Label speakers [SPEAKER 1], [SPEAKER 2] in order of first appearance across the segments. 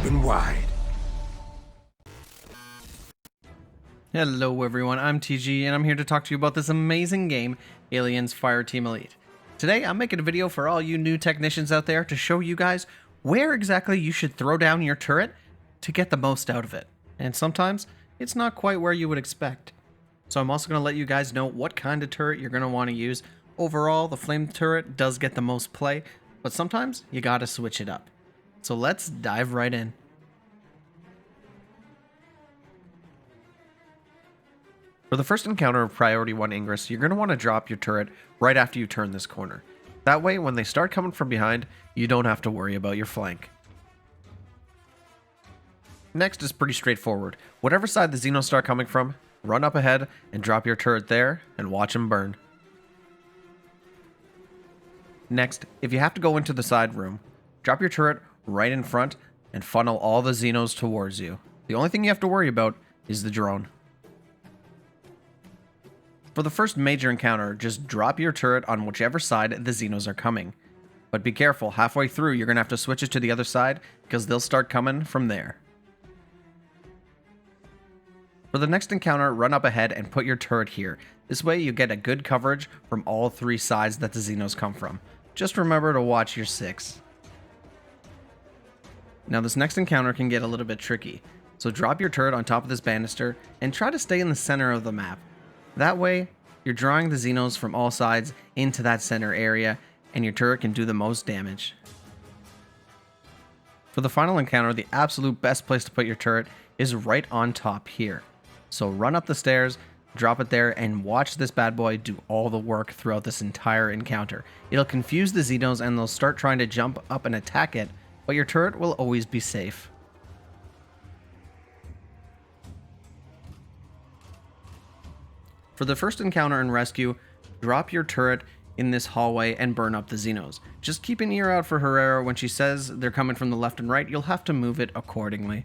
[SPEAKER 1] open wide.
[SPEAKER 2] Hello everyone, I'm TG and I'm here to talk to you about this amazing game, Aliens Fireteam Elite. Today I'm making a video for all you new technicians out there to show you guys where exactly you should throw down your turret to get the most out of it. And sometimes it's not quite where you would expect. So I'm also going to let you guys know what kind of turret you're going to want to use. Overall, the flame turret does get the most play, but sometimes you gotta switch it up. So let's dive right in. For the first encounter of Priority 1 Ingress, you're going to want to drop your turret right after you turn this corner. That way, when they start coming from behind, you don't have to worry about your flank. Next is pretty straightforward. Whatever side the Xenos start coming from, run up ahead and drop your turret there and watch them burn. Next, if you have to go into the side room, drop your turret right in front and funnel all the Xenos towards you. The only thing you have to worry about is the drone. For the first major encounter, just drop your turret on whichever side the Xenos are coming. But be careful, halfway through you're going to have to switch it to the other side because they'll start coming from there. For the next encounter, run up ahead and put your turret here. This way you get a good coverage from all three sides that the Xenos come from. Just remember to watch your 6. Now this next encounter can get a little bit tricky, so drop your turret on top of this banister and try to stay in the center of the map. That way, you're drawing the Xenos from all sides into that center area, and your turret can do the most damage. For the final encounter, the absolute best place to put your turret is right on top here. So run up the stairs, drop it there, and watch this bad boy do all the work throughout this entire encounter. It'll confuse the Xenos and they'll start trying to jump up and attack it, but your turret will always be safe. For the first encounter and rescue, drop your turret in this hallway and burn up the Xenos. Just keep an ear out for Herrera. When she says they're coming from the left and right, you'll have to move it accordingly.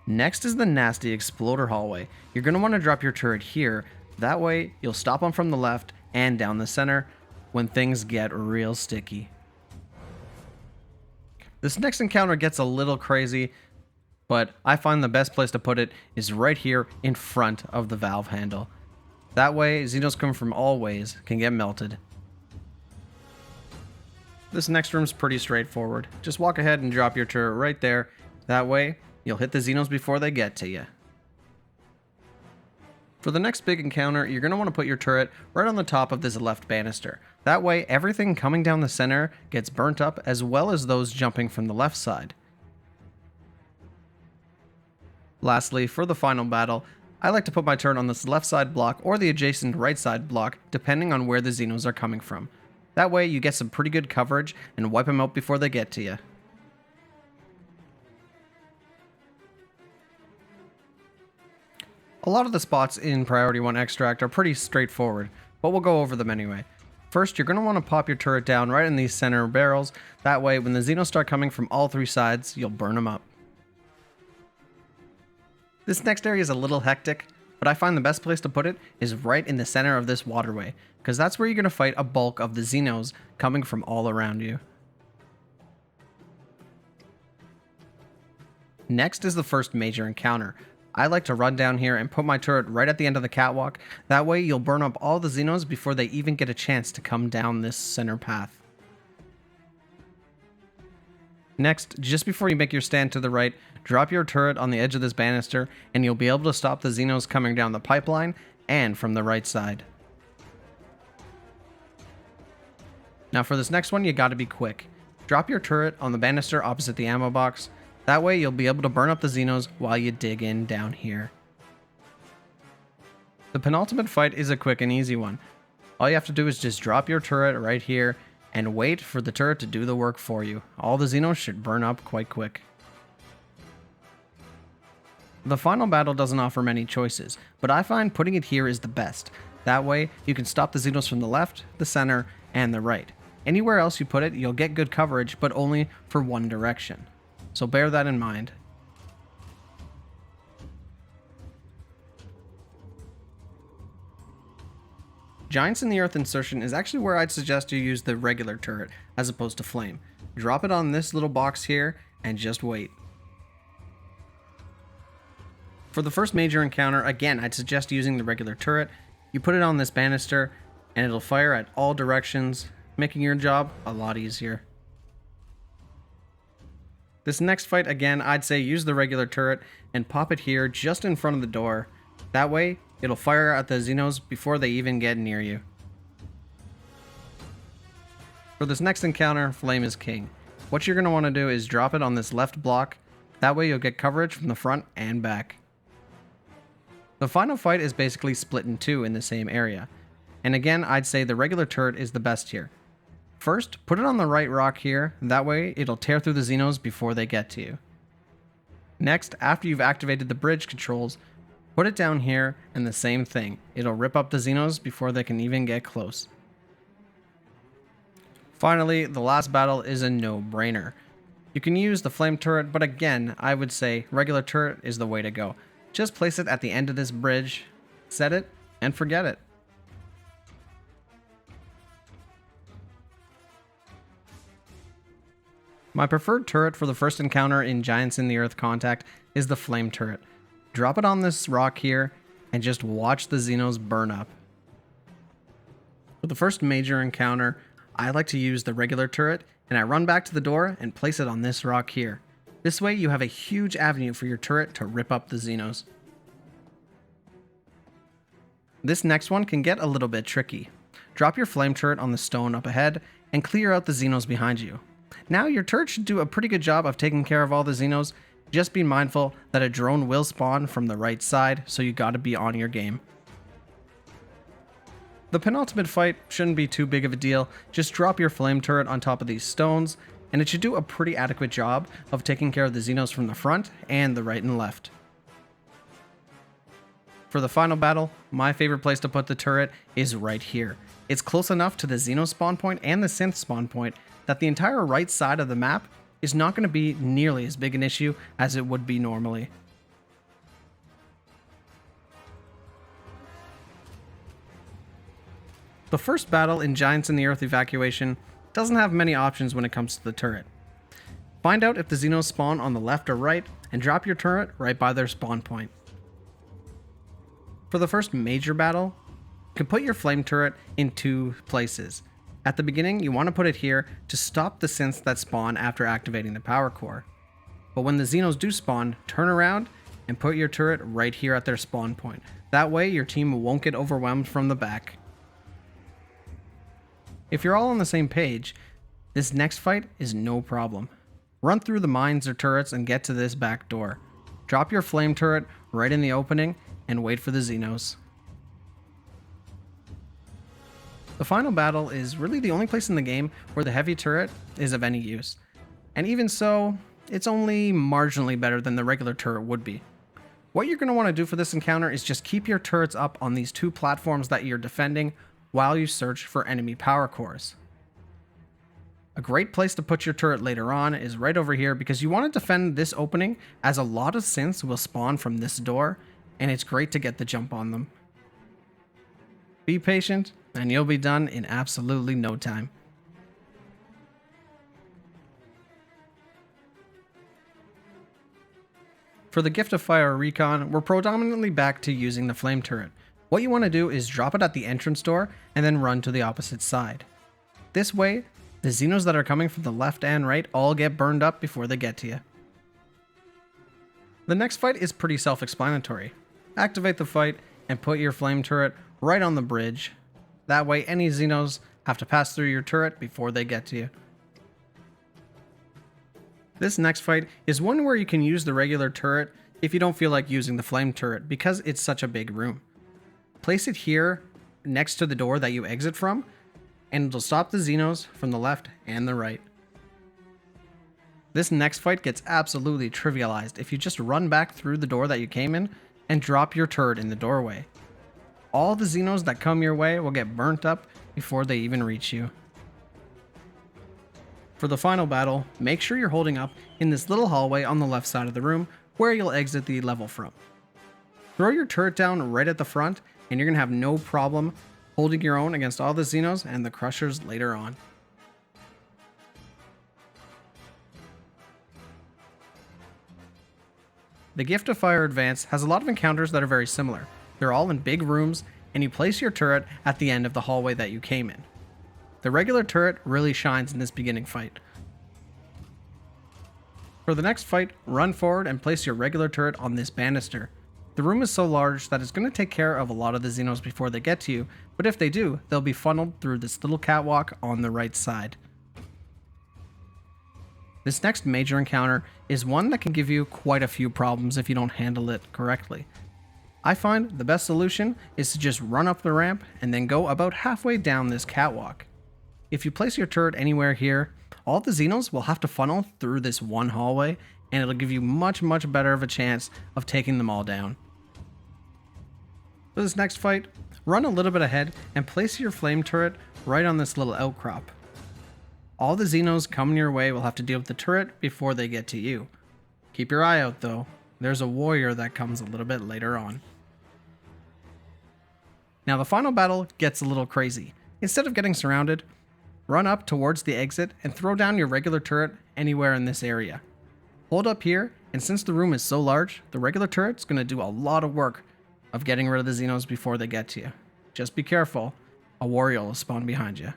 [SPEAKER 2] Next is the nasty exploder hallway. You're going to want to drop your turret here. That way, you'll stop them from the left and down the center when things get real sticky. This next encounter gets a little crazy, but I find the best place to put it is right here in front of the valve handle. That way, Xenos coming from all ways can get melted. This next room's pretty straightforward. Just walk ahead and drop your turret right there. That way, you'll hit the Xenos before they get to you. For the next big encounter, you're going to want to put your turret right on the top of this left banister. That way, everything coming down the center gets burnt up, as well as those jumping from the left side. Lastly, for the final battle, I like to put my turret on this left side block or the adjacent right side block, depending on where the Xenos are coming from. That way, you get some pretty good coverage and wipe them out before they get to you. A lot of the spots in Priority 1 Extract are pretty straightforward, but we'll go over them anyway. First, you're going to want to pop your turret down right in these center barrels. That way, when the Xenos start coming from all three sides, you'll burn them up. This next area is a little hectic, but I find the best place to put it is right in the center of this waterway, because that's where you're going to fight a bulk of the Xenos coming from all around you. Next is the first major encounter. I like to run down here and put my turret right at the end of the catwalk. That way you'll burn up all the Xenos before they even get a chance to come down this center path. Next, just before you make your stand to the right, drop your turret on the edge of this banister and you'll be able to stop the Xenos coming down the pipeline and from the right side. Now for this next one, you gotta be quick. Drop your turret on the banister opposite the ammo box. That way you'll be able to burn up the Xenos while you dig in down here. The penultimate fight is a quick and easy one. All you have to do is just drop your turret right here and wait for the turret to do the work for you. All the Xenos should burn up quite quick. The final battle doesn't offer many choices, but I find putting it here is the best. That way you can stop the Xenos from the left, the center, and the right. Anywhere else you put it, you'll get good coverage, but only for one direction. So bear that in mind. Giants in the Earth Insertion is actually where I'd suggest you use the regular turret as opposed to flame. drop it on this little box here, and just wait. For the first major encounter, again, I'd suggest using the regular turret. You put it on this banister, and it'll fire at all directions, making your job a lot easier. This next fight, again, I'd say use the regular turret and pop it here just in front of the door. That way, it'll fire at the Xenos before they even get near you. For this next encounter, Flame is king. What you're going to want to do is drop it on this left block. That way you'll get coverage from the front and back. The final fight is basically split in two in the same area. And again, I'd say the regular turret is the best here. First, put it on the right rock here, that way it'll tear through the Xenos before they get to you. Next, after you've activated the bridge controls, put it down here and the same thing. It'll rip up the Xenos before they can even get close. Finally, the last battle is a no-brainer. You can use the flame turret, but again, I would say regular turret is the way to go. Just place it at the end of this bridge, set it, and forget it. My preferred turret for the first encounter in Giants in the Earth Contact is the flame turret. Drop it on this rock here and just watch the Xenos burn up. For the first major encounter, I like to use the regular turret and I run back to the door and place it on this rock here. This way you have a huge avenue for your turret to rip up the Xenos. This next one can get a little bit tricky. Drop your flame turret on the stone up ahead and clear out the Xenos behind you. Now your turret should do a pretty good job of taking care of all the Xenos. Just be mindful that a drone will spawn from the right side, so you gotta be on your game. The penultimate fight shouldn't be too big of a deal. Just drop your flame turret on top of these stones, and it should do a pretty adequate job of taking care of the Xenos from the front and the right and left. For the final battle, my favorite place to put the turret is right here. It's close enough to the Xeno spawn point and the synth spawn point that the entire right side of the map is not going to be nearly as big an issue as it would be normally. The first battle in Giants in the Earth Evacuation doesn't have many options when it comes to the turret. Find out if the Xenos spawn on the left or right, and drop your turret right by their spawn point. For the first major battle, you can put your flame turret in two places. At the beginning, you want to put it here to stop the synths that spawn after activating the power core. But when the Xenos do spawn, turn around and put your turret right here at their spawn point. That way, your team won't get overwhelmed from the back. If you're all on the same page, this next fight is no problem. Run through the mines or turrets and get to this back door. Drop your flame turret right in the opening and wait for the Xenos. The final battle is really the only place in the game where the heavy turret is of any use. And even so, it's only marginally better than the regular turret would be. What you're going to want to do for this encounter is just keep your turrets up on these two platforms that you're defending while you search for enemy power cores. A great place to put your turret later on is right over here because you want to defend this opening as a lot of synths will spawn from this door and it's great to get the jump on them. Be patient and you'll be done in absolutely no time. For the Gift of Fire Recon, we're predominantly back to using the flame turret. What you want to do is drop it at the entrance door and then run to the opposite side. This way, the Xenos that are coming from the left and right all get burned up before they get to you. The next fight is pretty self-explanatory. Activate the fight and put your flame turret right on the bridge. That way any Xenos have to pass through your turret before they get to you. This next fight is one where you can use the regular turret if you don't feel like using the flame turret because it's such a big room. Place it here next to the door that you exit from and it'll stop the Xenos from the left and the right. This next fight gets absolutely trivialized if you just run back through the door that you came in and drop your turret in the doorway. All the Xenos that come your way will get burnt up before they even reach you. For the final battle, make sure you're holding up in this little hallway on the left side of the room where you'll exit the level from. Throw your turret down right at the front and you're going to have no problem holding your own against all the Xenos and the Crushers later on. The Gift of Fire Advance has a lot of encounters that are very similar. They're all in big rooms, and you place your turret at the end of the hallway that you came in. The regular turret really shines in this beginning fight. For the next fight, run forward and place your regular turret on this banister. The room is so large that it's going to take care of a lot of the Xenos before they get to you, but if they do, they'll be funneled through this little catwalk on the right side. This next major encounter is one that can give you quite a few problems if you don't handle it correctly. I find the best solution is to just run up the ramp and then go about halfway down this catwalk. If you place your turret anywhere here, all the Xenos will have to funnel through this one hallway, and it'll give you much better of a chance of taking them all down. For this next fight, run a little bit ahead and place your flame turret right on this little outcrop. All the Xenos coming your way will have to deal with the turret before they get to you. Keep your eye out though, there's a warrior that comes a little bit later on. Now the final battle gets a little crazy. Instead of getting surrounded, run up towards the exit and throw down your regular turret anywhere in this area. Hold up here, and since the room is so large, the regular turret's going to do a lot of work of getting rid of the Xenos before they get to you. Just be careful, a warrior will spawn behind you.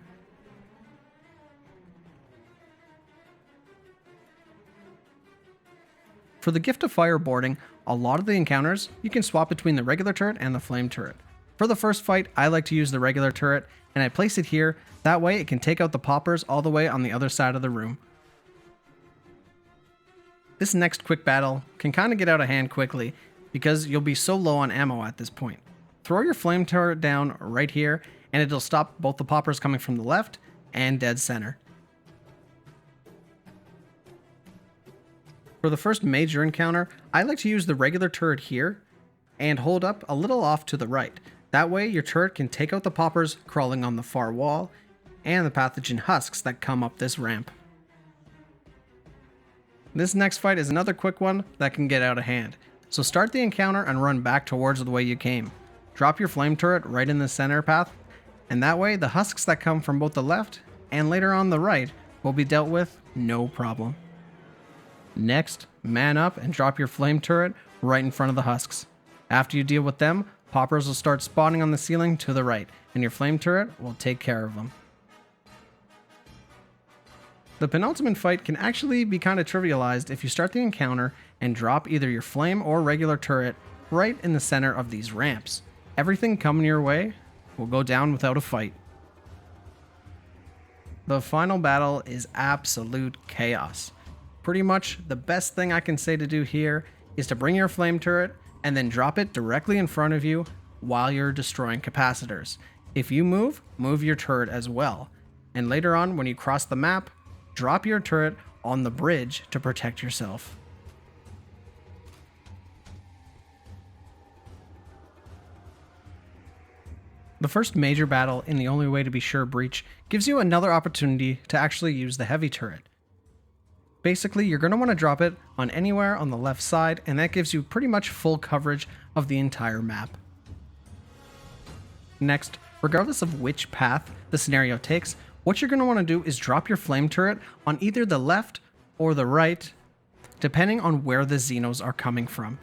[SPEAKER 2] For the Gift of Fire boarding, a lot of the encounters, you can swap between the regular turret and the flame turret. For the first fight, I like to use the regular turret, and I place it here, that way it can take out the poppers all the way on the other side of the room. This next quick battle can kind of get out of hand quickly, because you'll be so low on ammo at this point. Throw your flame turret down right here, and it'll stop both the poppers coming from the left and dead center. For the first major encounter, I like to use the regular turret here, and hold up a little off to the right. That way your turret can take out the poppers crawling on the far wall, and the pathogen husks that come up this ramp. This next fight is another quick one that can get out of hand. So start the encounter and run back towards the way you came. Drop your flame turret right in the center path, and that way the husks that come from both the left and later on the right will be dealt with no problem. Next, man up and drop your flame turret right in front of the husks. After you deal with them, poppers will start spawning on the ceiling to the right, and your flame turret will take care of them. The penultimate fight can actually be kind of trivialized if you start the encounter and drop either your flame or regular turret right in the center of these ramps. Everything coming your way will go down without a fight. The final battle is absolute chaos. Pretty much the best thing I can say to do here is to bring your flame turret and then drop it directly in front of you while you're destroying capacitors. If you move your turret as well. And later on, when you cross the map, drop your turret on the bridge to protect yourself. The first major battle in the Only Way to Be Sure breach gives you another opportunity to actually use the heavy turret. Basically, you're going to want to drop it on anywhere on the left side, and that gives you pretty much full coverage of the entire map. Next, regardless of which path the scenario takes, what you're going to want to do is drop your flame turret on either the left or the right, depending on where the Xenos are coming from.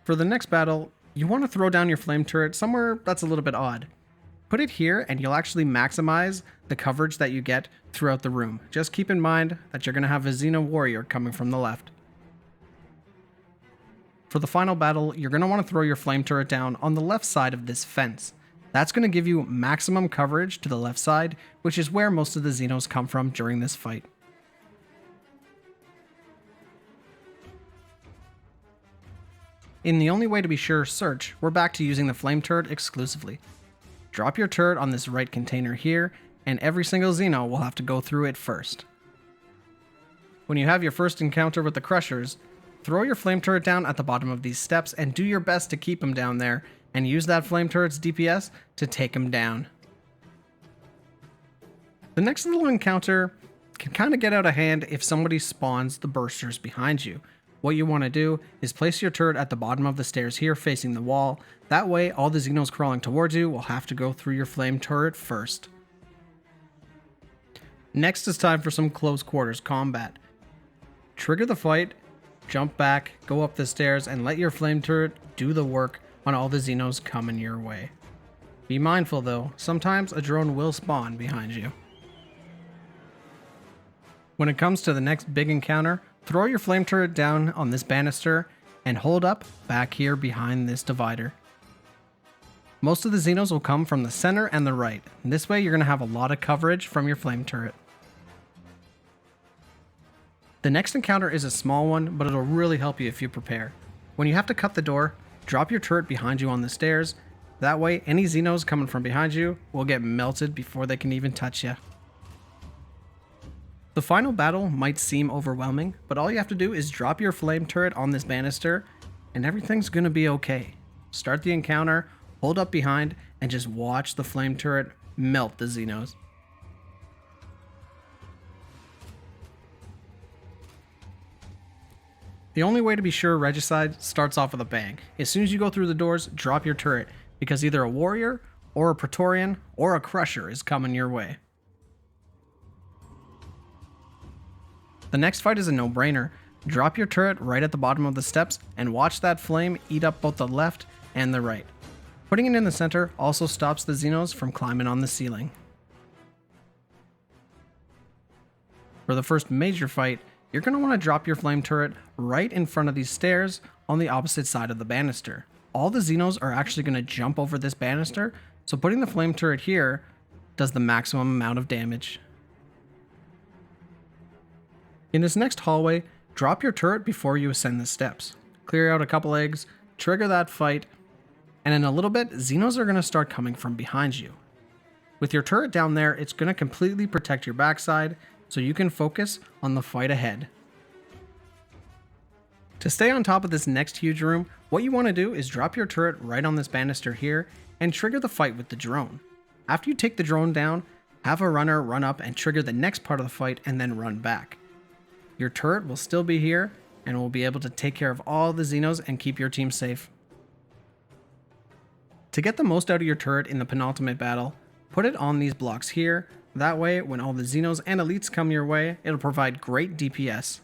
[SPEAKER 2] For the next battle, you want to throw down your flame turret somewhere that's a little bit odd. Put it here and you'll actually maximize the coverage that you get throughout the room. Just keep in mind that you're going to have a Xeno warrior coming from the left. For the final battle, you're going to want to throw your flame turret down on the left side of this fence. That's going to give you maximum coverage to the left side, which is where most of the Xenos come from during this fight. In the Only Way to Be Sure search, we're back to using the flame turret exclusively. Drop your turret on this right container here, and every single Xeno will have to go through it first. When you have your first encounter with the Crushers, throw your flame turret down at the bottom of these steps and do your best to keep them down there, and use that flame turret's DPS to take them down. The next little encounter can kind of get out of hand if somebody spawns the bursters behind you. What you want to do is place your turret at the bottom of the stairs here facing the wall. That way all the Xenos crawling towards you will have to go through your flame turret first. Next is time for some close quarters combat. Trigger the fight jump back, go up the stairs, and let your flame turret do the work on all the Xenos coming your way. Be mindful though, sometimes a drone will spawn behind you. When it comes to the next big encounter, throw your flame turret down on this banister and hold up back here behind this divider. Most of the Xenos will come from the center and the right. This way you're going to have a lot of coverage from your flame turret. The next encounter is a small one, but it'll really help you if you prepare. When you have to cut the door, drop your turret behind you on the stairs. That way any Xenos coming from behind you will get melted before they can even touch you. The final battle might seem overwhelming, but all you have to do is drop your flame turret on this banister and everything's going to be okay. Start the encounter, hold up behind, and just watch the flame turret melt the Xenos. The only way to be sure Regicide starts off with a bang. As soon as you go through the doors, drop your turret, because either a warrior, or a Praetorian, or a Crusher is coming your way. The next fight is a no-brainer. Drop your turret right at the bottom of the steps, and watch that flame eat up both the left and the right. Putting it in the center also stops the Xenos from climbing on the ceiling. For the first major fight, you're going to want to drop your flame turret right in front of these stairs on the opposite side of the banister. All the Xenos are actually going to jump over this banister, so putting the flame turret here does the maximum amount of damage. In this next hallway, drop your turret before you ascend the steps. Clear out a couple eggs, trigger that fight, and in a little bit, Xenos are going to start coming from behind you. With your turret down there, it's going to completely protect your backside, so you can focus on the fight ahead. To stay on top of this next huge room, what you want to do is drop your turret right on this banister here and trigger the fight with the drone. After you take the drone down, have a runner run up and trigger the next part of the fight and then run back. Your turret will still be here and will be able to take care of all the Xenos and keep your team safe. To get the most out of your turret in the penultimate battle, put it on these blocks here. That way, when all the Xenos and Elites come your way, it'll provide great DPS.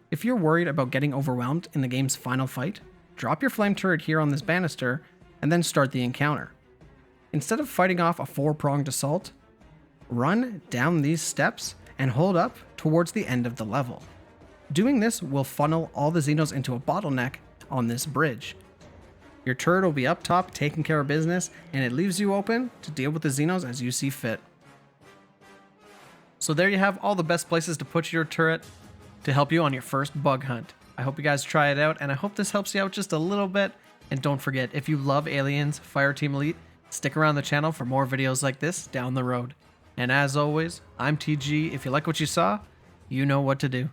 [SPEAKER 2] If you're worried about getting overwhelmed in the game's final fight, drop your flame turret here on this banister and then start the encounter. Instead of fighting off a 4-pronged assault, run down these steps and hold up towards the end of the level. Doing this will funnel all the Xenos into a bottleneck on this bridge. Your turret will be up top taking care of business, and it leaves you open to deal with the Xenos as you see fit. So there you have all the best places to put your turret to help you on your first bug hunt. I hope you guys try it out, and I hope this helps you out just a little bit. And don't forget, if you love Aliens Fireteam Elite, stick around the channel for more videos like this down the road. And as always, I'm TG. If you like what you saw, you know what to do.